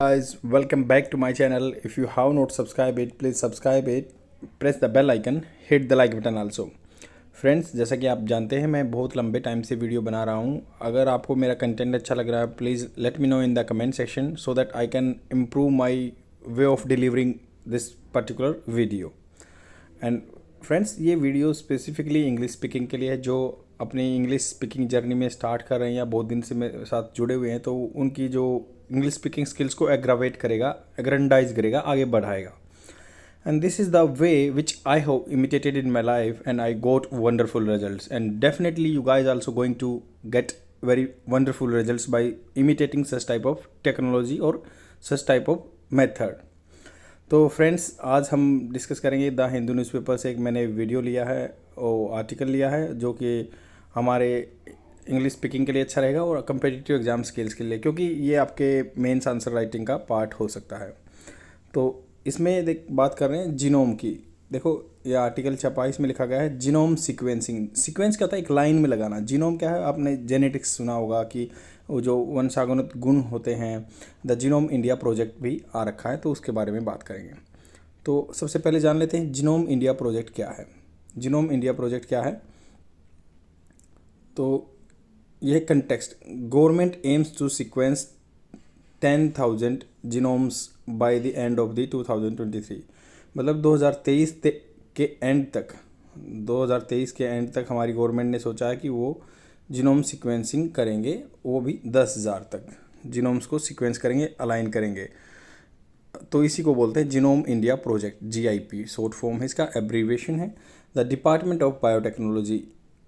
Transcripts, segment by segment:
Guys, welcome back to my channel. If you have not subscribed it, please subscribe it, press the bell icon, hit the like button also. Friends, जैसा कि आप जानते हैं मैं बहुत लंबे time से वीडियो बना रहा हूं। अगर आपको मेरा कंटेंट अच्छा लग रहा है please let me know in the comment section so that I can improve my way of delivering this particular video. And friends, ये वीडियो स्पेसिफिकली इंग्लिश स्पीकिंग के लिए है जो अपनी इंग्लिश स्पीकिंग जर्नी में स्टार्ट कर रहे हैं या बहुत दिन से मेरे साथ जुड़े हुए हैं, तो उनकी जो इंग्लिश स्पीकिंग स्किल्स को एग्रावेट करेगा, एग्रेंडाइज करेगा, आगे बढ़ाएगा। And this is the way which I have imitated in my life and I got wonderful results, and definitely you guys also going to get very wonderful results by imitating such type of technology or such type of method. तो friends, आज हम discuss करेंगे the Hindu newspaper से एक मैंने video लिया है और आर्टिकल लिया है जो कि हमारे इंग्लिश स्पीकिंग के लिए अच्छा रहेगा और कम्पिटिटिव एग्जाम स्किल्स के लिए, क्योंकि ये आपके मेंस आंसर राइटिंग का पार्ट हो सकता है। तो इसमें बात कर रहे हैं जीनोम की। देखो, ये आर्टिकल छपा, इसमें लिखा गया है जीनोम सीक्वेंसिंग। सीक्वेंस क्या होता है? एक लाइन में लगाना। जीनोम क्या है? आपने जेनेटिक्स सुना होगा कि वो जो वंशानुगत गुण होते हैं, द जीनोम इंडिया प्रोजेक्ट भी आ रखा है, तो उसके बारे में बात करेंगे। तो सबसे पहले जान लेते हैं जीनोम इंडिया प्रोजेक्ट क्या है। जीनोम इंडिया प्रोजेक्ट क्या है? तो यह context, government aims to sequence 10,000 genomes by the end of the 2023। मतलब 2023 के एंड तक, 2023 के एंड तक हमारी गवर्नमेंट ने सोचा है कि वो जीनोम सीक्वेंसिंग करेंगे, वो भी 10,000 तक जीनोम्स को सीक्वेंस करेंगे, अलाइन करेंगे। तो इसी को बोलते हैं genome India project, GIP short form है, इसका एब्रीविएशन है। The department of biotechnology,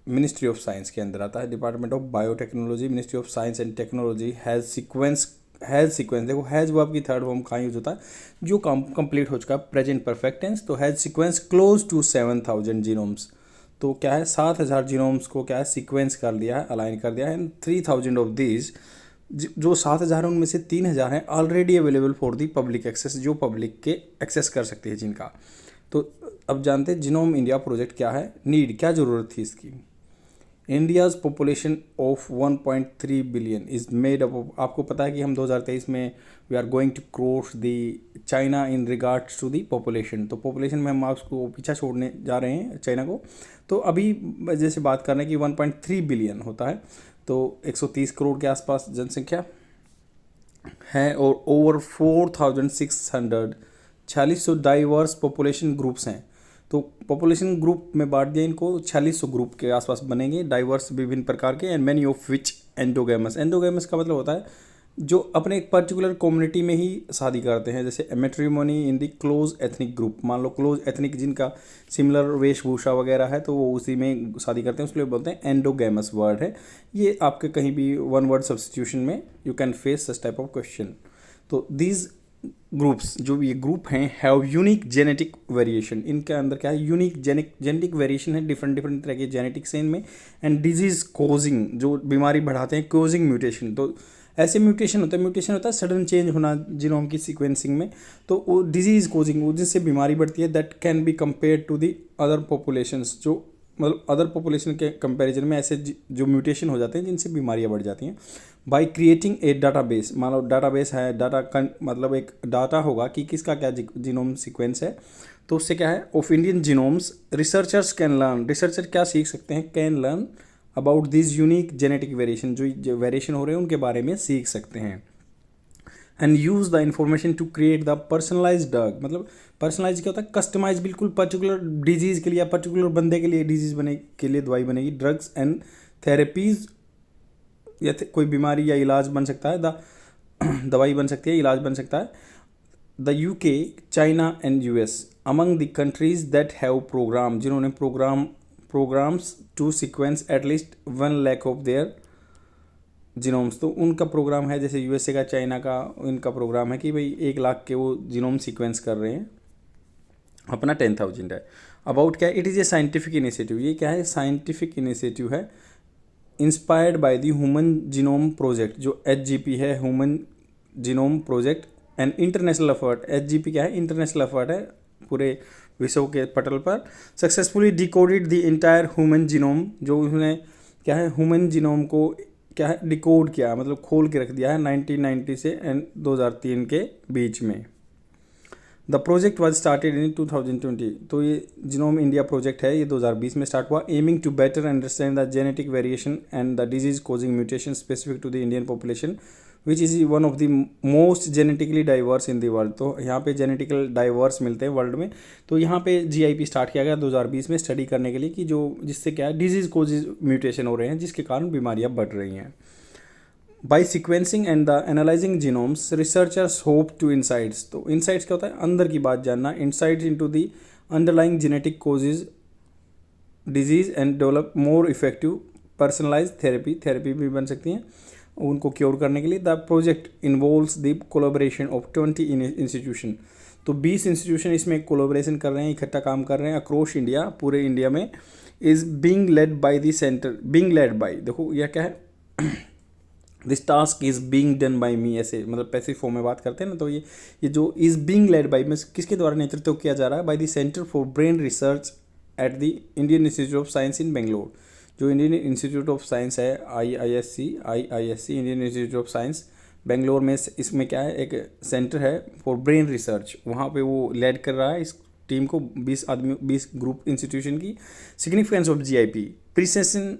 ministry of science के अंदर आता है। Department of biotechnology, ministry of science and technology has sequence. देखो, हैज़ वर्ब की थर्ड फॉर्म कहाँ यूज होता है? जो काम कंप्लीट हो चुका है, प्रेजेंट परफेक्ट टेंस। तो has sequence close to 7,000 genomes. तो क्या है, 7,000 जीनोम्स को क्या है, सीक्वेंस कर दिया है, अलाइन कर दिया है। एंड 3,000 ऑफ दीज, जो 7,000 हैं उनमें से 3,000 हैं already available for the public access, जो पब्लिक के एक्सेस कर सकते हैं जिनका। तो अब जानते हैं जीनोम इंडिया प्रोजेक्ट क्या है, नीड क्या ज़रूरत थी इसकी। India's population of 1.3 billion is made up of, आपको पता है कि हम 2023 में we are going to cross the China in regards to the population. तो पॉपुलेशन में हम उसको पीछा छोड़ने जा रहे हैं चाइना को। तो अभी जैसे बात कर रहे हैं कि 1.3 बिलियन होता है, तो 130 करोड़ के आसपास जनसंख्या है और ओवर 4,600 4600 डाइवर्स पॉपुलेशन ग्रुप्स हैं। तो पॉपुलेशन ग्रुप में बांट दिया इनको, 4600 ग्रुप के आसपास बनेंगे, डाइवर्स विभिन्न प्रकार के। And many of which endogamous. Endogamous का मतलब होता है जो अपने एक पर्टिकुलर कम्युनिटी में ही शादी करते हैं, जैसे मैट्रिमोनी इन दी क्लोज एथनिक ग्रुप। मान लो क्लोज एथनिक जिनका सिमिलर वेशभूषा वगैरह है, तो वो उसी में शादी करते हैं, उसके लिए बोलते हैं एंडोगेमस वर्ड है। ये आपके कहीं भी वन वर्ड सब्सटीट्यूशन में you can face such type of question. तो दीज ग्रुप्स, जो ये ग्रुप हैं, हैव यूनिक जेनेटिक वेरिएशन। इनके अंदर क्या है, यूनिक जेनेटिक वेरिएशन है, डिफरेंट तरह के जेनेटिक्स हैं इनमें। एंड डिजीज कोजिंग, जो बीमारी बढ़ाते हैं, कोजिंग म्यूटेशन। तो ऐसे म्यूटेशन होता है सडन चेंज होना जीनोम की सीक्वेंसिंग में। तो वो डिजीज कोजिंग, वो जिससे बीमारी बढ़ती है, that can be compare to the other populations. जो मतलब अदर पॉपुलेशन के कंपैरिजन में ऐसे जो म्यूटेशन हो जाते हैं जिनसे बीमारियां बढ़ जाती हैं। बाय क्रिएटिंग ए डाटाबेस, मान लो डाटाबेस है, मतलब एक डाटा होगा कि किसका क्या जीनोम सीक्वेंस है। तो उससे क्या है, of Indian genomes researchers can learn. Researcher क्या सीख सकते हैं? Can learn about this unique genetic variation, जो वेरिएशन हो रहे हैं उनके बारे में सीख सकते हैं। And use the information to create the personalize drug. मतलब पर्सनलाइज क्या होता है? कस्टमाइज, बिल्कुल पर्टिकुलर डिजीज़ के लिए या पर्टिकुलर बंदे के लिए डिजीज़ के लिए दवाई बनेगी। ड्रग्स एंड थेरेपीज, या कोई बीमारी या इलाज बन सकता है, दवाई बन सकती है, इलाज बन सकता है। The UK, China and US among the countries that have program, जिन्होंने programs to sequence at least 1 lakh of their genomes. तो उनका प्रोग्राम है, जैसे USA का, चाइना का, इनका प्रोग्राम है कि भाई 1 लाख के वो जीनोम सीक्वेंस कर रहे हैं, अपना 10,000 है। अबाउट क्या है? It is a scientific initiative. ये क्या है? साइंटिफिक इनिशिएटिव है, inspired by the human genome project, जो HGP है, human genome project. And international effort, HGP क्या है? इंटरनेशनल एफर्ट है, पूरे विश्व के पटल पर। Successfully decoded the entire human genome, जो उन्होंने क्या है, ह्यूमन जीनोम को क्या है, डिकोड किया, मतलब खोल के रख दिया है 1990 से एंड 2003 के बीच में। The project was started in 2020। तो ये जीनोम इंडिया प्रोजेक्ट है, ये 2020 में स्टार्ट हुआ। Aiming to better understand the genetic variation and the disease causing mutation specific to the Indian population which is one of the most genetically diverse in the world. तो यहाँ पे genetical diverse मिलते हैं world में। तो यहाँ पे GIP start किया गया 2020 में स्टडी करने के लिए कि जो जिससे क्या है डिजीज कॉजेज म्यूटेशन हो रहे हैं जिसके कारण बीमारियाँ बढ़ रही हैं। By sequencing and the analyzing genomes, researchers hope to insights। तो insights क्या होता है, अंदर की बात जानना, insights into the underlying genetic causes disease and develop more effective personalized therapy भी बन सकती हैं उनको क्योर करने के लिए। The project involves the collaboration of 20 institution. तो 20 इंस्टीट्यूशन इसमें कोलैबोरेशन कर रहे हैं, इकट्ठा काम कर रहे हैं अक्रॉस इंडिया, पूरे इंडिया में। Is being led by the centre, being led by, देखो यह क्या है, this task is being done by me, ऐसे मतलब पैसिव फॉर्म में बात करते हैं ना। तो ये जो इज बीइंग लेड बाय में किसके द्वारा नेतृत्व किया जा रहा है, by the centre for brain research at the Indian Institute of Science in Bangalore. जो इंडियन इंस्टीट्यूट ऑफ साइंस है IISc Indian Institute of Science Bangalore में, इसमें क्या है एक सेंटर है फॉर ब्रेन रिसर्च, वहाँ पे वो लीड कर रहा है इस टीम को, 20 आदमी, 20 ग्रुप इंस्टीट्यूशन की। Significance of GIP, precision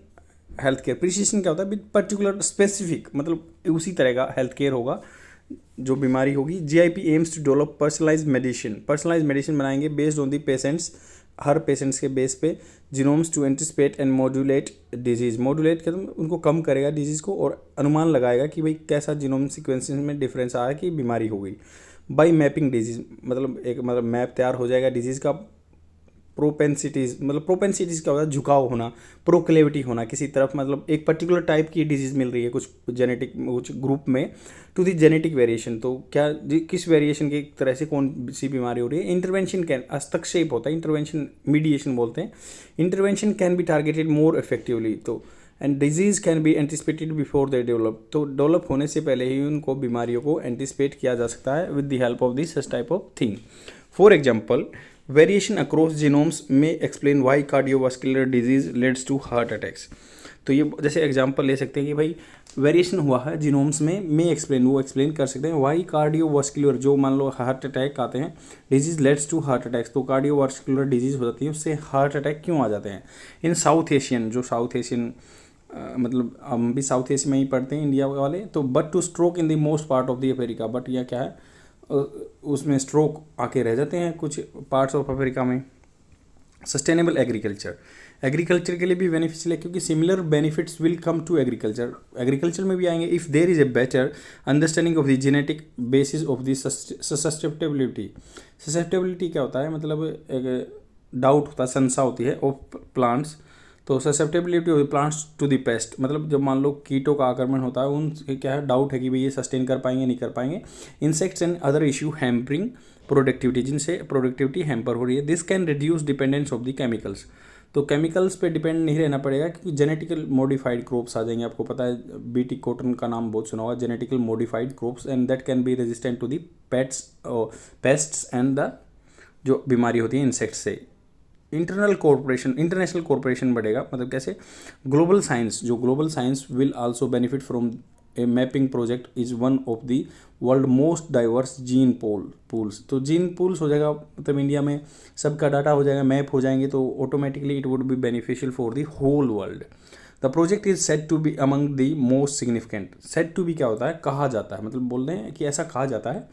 health care. Precision क्या होता है, पर्टिकुलर स्पेसिफिक, मतलब उसी तरह का हेल्थ केयर होगा जो बीमारी होगी। GIP aims to develop personalize medicine बनाएंगे बेस्ड ऑन दी पेशेंट्स, हर पेशेंट्स के बेस पे। Genomes to anticipate and modulate disease, modulate कर उनको कम करेगा डिजीज़ को और अनुमान लगाएगा कि भाई कैसा जीनोम सीक्वेंसेस में डिफरेंस आ रहा है कि बीमारी हो गई। बाई मैपिंग डिजीज, मतलब एक मैप तैयार हो जाएगा डिजीज़ का। प्रोपेंसिटीज़ क्या होता है, झुकाव होना, प्रोक्लेविटी होना किसी तरफ, मतलब एक पर्टिकुलर टाइप की डिजीज़ मिल रही है कुछ जेनेटिक कुछ ग्रुप में, टू दी जेनेटिक वेरिएशन। तो क्या किस वेरिएशन की तरह से कौन सी बीमारी हो रही है। इंटरवेंशन कैन, हस्तक्षेप होता है, इंटरवेंशन मीडिएशन बोलते हैं। Intervention can be targeted more effectively, तो and disease can be anticipated before they develop. तो डेवलप होने से पहले ही उनको बीमारियों को एंटिसिपेट किया जा सकता है with the help of this type of thing. For example, variation across genomes में explain why cardiovascular disease leads to heart attacks. तो ये जैसे एग्जांपल ले सकते हैं कि भाई वेरिएशन हुआ है जीनोम्स में एक्सप्लेन कर सकते हैं वाई कार्डियोवास्कुलर, जो मान लो हार्ट अटैक आते हैं, disease leads to heart attacks. तो कार्डियोवास्कुलर डिजीज हो जाती है, उससे हार्ट अटैक क्यों आ जाते हैं। इन साउथ एशियन, जो साउथ एशियन मतलब हम भी साउथ एशिया में ही पढ़ते हैं इंडिया वाले, तो but two stroke in the most part of the Africa. But यह क्या है, उसमें स्ट्रोक आके रह जाते हैं कुछ पार्ट्स ऑफ अफ्रीका में। सस्टेनेबल एग्रीकल्चर के लिए भी बेनिफिशियल है, क्योंकि similar benefits will come to agriculture में भी आएंगे if there is a better understanding of the genetic basis of the susceptibility क्या होता है, मतलब एक डाउट होता है, संशय होती है ऑफ प्लांट्स। तो susceptibility of plants to the pest, मतलब जब मान लो कीटों का आक्रमण होता है, उनके क्या है डाउट है कि भाई ये सस्टेन कर पाएंगे नहीं कर पाएंगे। Insects and other issue hampering productivity, जिनसे प्रोडक्टिविटी हैम्पर हो रही है। This can reduce dependence of the chemicals. तो केमिकल्स पे डिपेंड नहीं रहना पड़ेगा, क्योंकि जेनेटिकल मॉडिफाइड क्रॉप्स आ जाएंगे। आपको पता है बीटी कॉटन का नाम बहुत सुना होगा, genetical modified crops, and that can be resistant to the pests and the जो बीमारी होती है इंसेक्ट्स से। इंटरनेशनल कोऑपरेशन बढ़ेगा, मतलब कैसे, global science will also benefit from a mapping project is one of the world most diverse gene pools. तो gene pools हो जाएगा, मतलब इंडिया में सबका डाटा हो जाएगा, मैप हो जाएंगे, तो automatically it would be beneficial for the whole world. The project is said to be among the most significant. Said to be क्या होता है, कहा जाता है, मतलब बोल रहे हैं कि ऐसा कहा जाता है,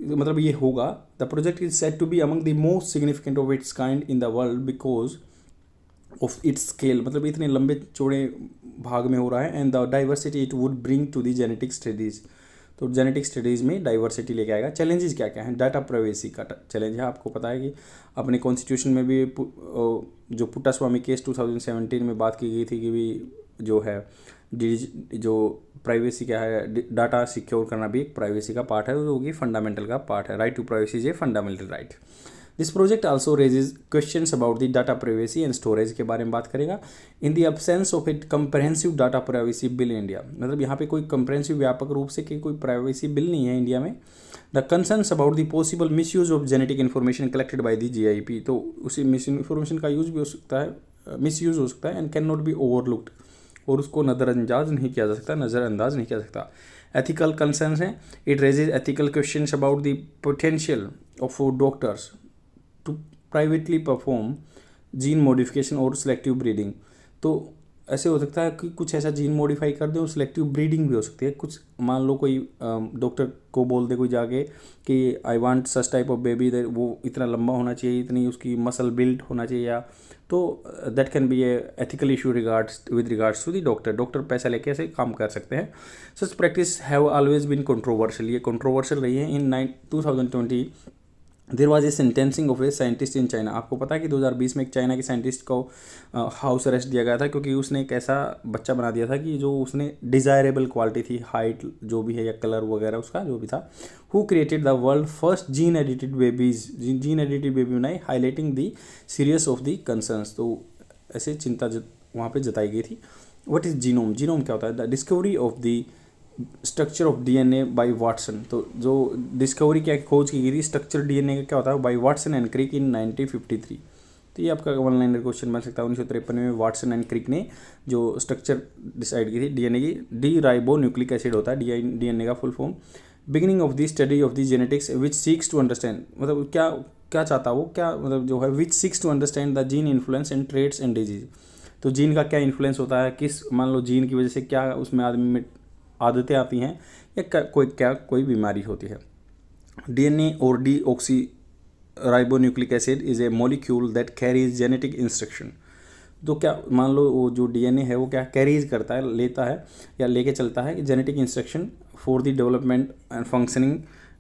मतलब ये होगा। The project is said to be among the most significant of its kind in the world because of its scale, मतलब इतने लंबे चौड़े भाग में हो रहा है। And the diversity it would bring to the genetic studies. तो जेनेटिक स्टडीज़ में डाइवर्सिटी लेके आएगा। चैलेंजेस क्या क्या हैं, डाटा प्राइवेसी का चैलेंज है। आपको पता है कि अपने कॉन्स्टिट्यूशन में भी जो पुट्टास्वामी केस 2017 में बात की गई थी कि भी जो है जो प्राइवेसी क्या है, डाटा सिक्योर करना भी एक प्राइवेसी का पार्ट है, वो भी फंडामेंटल का पार्ट है। Right to privacy is a fundamental right. This project also raises questions about the data privacy and storage के बारे में बात करेगा। In the absence of it comprehensive data privacy bill India, मतलब यहाँ पे कोई कंप्रहेंसिव व्यापक रूप से कि कोई प्राइवेसी बिल नहीं है इंडिया में। The concerns about the possible misuse of genetic information collected by the GIP, तो उसी मिस इन्फॉर्मेशन का यूज भी हो सकता है, मिसयूज हो सकता है, and can not be overlooked, और उसको नज़रअंदाज नहीं किया जा सकता। एथिकल कंसर्न्स हैं, it raises ethical questions about the potential of doctors to privately perform gene modification और सिलेक्टिव ब्रीडिंग। तो ऐसे हो सकता है कि कुछ ऐसा जीन मॉडिफाई कर दें और सिलेक्टिव ब्रीडिंग भी हो सकती है। कुछ मान लो कोई डॉक्टर को बोल दे कोई जाके कि I want such type of baby, वो इतना लंबा होना चाहिए, इतनी उसकी मसल बिल्ड होना चाहिए, या तो that can be a ethical issue with regards to the doctor पैसा लेके ऐसे काम कर सकते हैं। Such practice have always been controversial, ये कंट्रोवर्शियल रही है। In 2020 there was a sentencing of a scientist in China. आपको पता है कि 2020 में एक चाइना के साइंटिस्ट को हाउस अरेस्ट दिया गया था क्योंकि उसने एक ऐसा बच्चा बना दिया था कि जो उसने डिज़ायरेबल क्वालिटी थी, हाइट जो भी है या कलर वगैरह उसका जो भी था, who created the world first gene edited baby बनाई, highlighting the serious of the concerns. तो ऐसे चिंता वहाँ पर जताई गई थी। What is genome? जीनोम क्या होता है? The discovery of the structure of DNA by Watson. तो जो डिस्कवरी क्या खोज की गई थी स्ट्रक्चर डीएनए का क्या होता है, बाय वाटसन एंड क्रिक इन 1953। तो ये आपका वन लाइनर क्वेश्चन बन सकता है। 1953 में वाटसन एंड क्रिक ने जो स्ट्रक्चर डिसाइड की थी डीएनए की, डी राइबो न्यूक्लिक एसिड होता है डीएनए का full form. Beginning of the study of the genetics which seeks to understand, मतलब क्या क्या चाहता वो, क्या मतलब जो है which seeks to understand the gene influence and traits and disease. तो जीन का क्या इन्फ्लुएंस होता है, किस मान लो जीन की वजह से क्या उसमें आदमी में आदतें आती हैं या कोई बीमारी होती है। डीएनए और D oxy ribonucleic acid is a molecule that carries genetic instruction. तो क्या मान लो वो जो डीएनए है वो क्या कैरीज करता है, लेता है या लेके चलता है genetic instruction for the development and functioning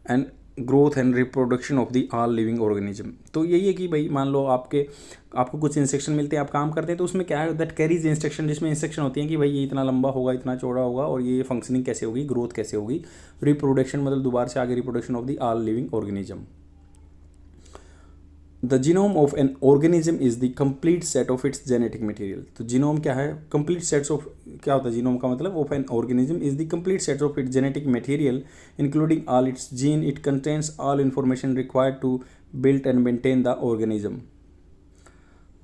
and growth and reproduction of the all living organism. तो यही है कि भाई मान लो आपको कुछ इंस्ट्रक्शन मिलते हैं, आप काम करते हैं, तो उसमें क्या है दैट कैरीज इंस्ट्रक्शन, जिसमें इंस्ट्रक्शन होती हैं कि भाई ये इतना लंबा होगा, इतना चौड़ा होगा, और ये फंक्शनिंग कैसे होगी, ग्रोथ कैसे होगी, रिप्रोडक्शन मतलब दोबारा से आगे reproduction of the all living organism. The genome of an organism is the complete set of its genetic material. तो जीनोम क्या है? कंप्लीट सेट्स ऑफ, क्या होता है जीनोम का मतलब? Of an organism is the complete set of its genetic material including all its gene. It contains all information required to build and maintain the organism.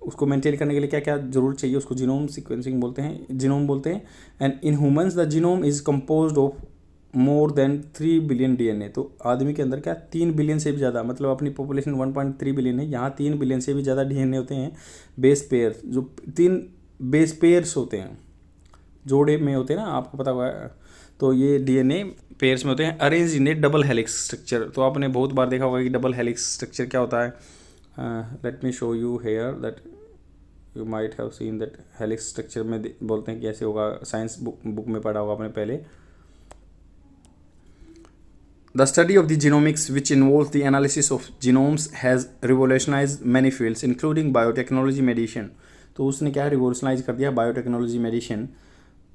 उसको maintain करने के लिए क्या क्या जरूर चाहिए, उसको जीनोम सीक्वेंसिंग बोलते हैं, जीनोम बोलते हैं। And in humans the genome is composed of more than 3 billion DNA. तो आदमी के अंदर क्या 3 बिलियन से भी ज़्यादा, मतलब अपनी पॉपुलेशन 1.3 बिलियन है, यहाँ 3 बिलियन से भी ज़्यादा डीएनए होते हैं। बेस पेयर, जो 3 बेस पेयर्स होते हैं, जोड़े में होते हैं ना, आपको पता हुआ है। तो ये डीएनए पेयर्स में होते हैं, arrange in A double helix structure. तो आपने बहुत बार देखा होगा कि डबल हेलिक्स स्ट्रक्चर क्या होता है। Let me show you here that you might have seen that helix structure में बोलते हैं कि ऐसे होगा, साइंस बुक में पढ़ा होगा आपने पहले। The study of the genomics, which involves the analysis of genomes, has revolutionized many fields, including biotechnology, medicine. तो उसने क्या रिवोल्यूशनाइज कर दिया बायोटेक्नोलॉजी, मेडिसिन,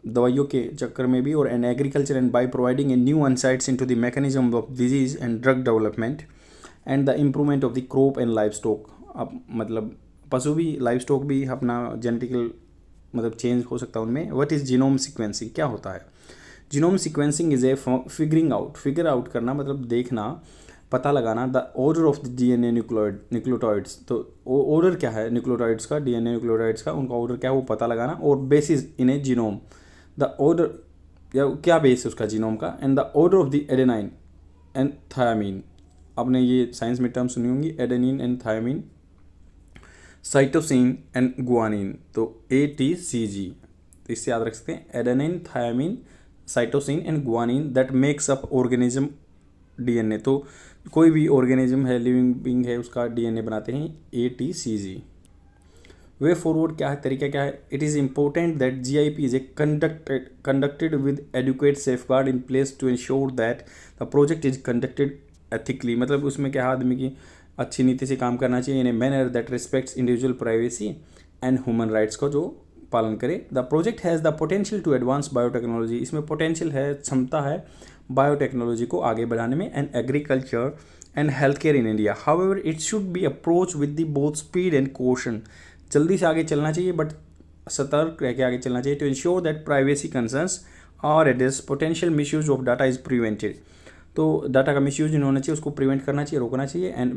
दवाइयों के चक्कर में भी, और and agriculture, and by providing a new insights into the mechanism of disease and drug development and the improvement of the crop and life stock. अब मतलब पशु भी, लाइफ स्टॉक भी अपना जेनेटिकल मतलब चेंज हो सकता है उनमें। What is genome sequencing? क्या होता है? Genome sequencing is a figure out करना, मतलब देखना, पता लगाना, the order of the DNA nucleotides. तो ऑर्डर क्या है न्यूक्लियोटाइड्स का, डीएनए न्यूक्लियोटाइड्स का, उनका ऑर्डर क्या है वो पता लगाना। और basis in a genome, the order या क्या बेस है उसका जीनोम का, and the order of the adenine and thymine. आपने ये साइंस में टर्म सुनी होंगी, adenine and thymine, cytosine and guanine. तो ATCG, तो इससे याद रख सकते हैं, adenine, thymine, cytosine and guanine that makes up organism DNA. तो कोई भी ऑर्गेनिज्म है, लिविंग बीइंग है, उसका डीएनए बनाते हैं ATCG। वे फॉरवर्ड क्या है, तरीका क्या है? It is important that GIP is a conducted with adequate safeguard in place to ensure that the project is conducted ethically. मतलब उसमें क्या आदमी की अच्छी नीति से काम करना चाहिए, in a manner that respects individual privacy and human rights को जो पालन करे। The project has the potential to advance biotechnology. इसमें पोटेंशियल है, क्षमता है बायोटेक्नोलॉजी को आगे बढ़ाने में, and agriculture and health care in India. However it should be approach with the both speed and caution. जल्दी से आगे चलना चाहिए बट सतर्क रह के आगे चलना चाहिए, to ensure that privacy concerns are addressed, potential misuse of data is prevented. तो डाटा का मिसयूज नहीं होना चाहिए, उसको प्रिवेंट करना चाहिए, रोकना चाहिए। And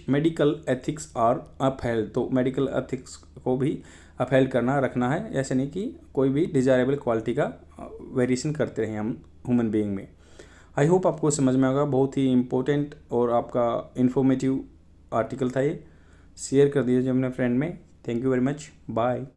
medical ethics are upheld. तो मेडिकल एथिक्स को भी अपहेल्ड करना रखना है, ऐसे नहीं कि कोई भी डिजायरेबल क्वालिटी का वेरिएशन करते रहें हम ह्यूमन बीइंग में। आई होप आपको समझ में आएगा, बहुत ही इम्पोर्टेंट और आपका इन्फॉर्मेटिव आर्टिकल था ये। शेयर कर दीजिए अपने फ्रेंड में। Thank you very much, bye.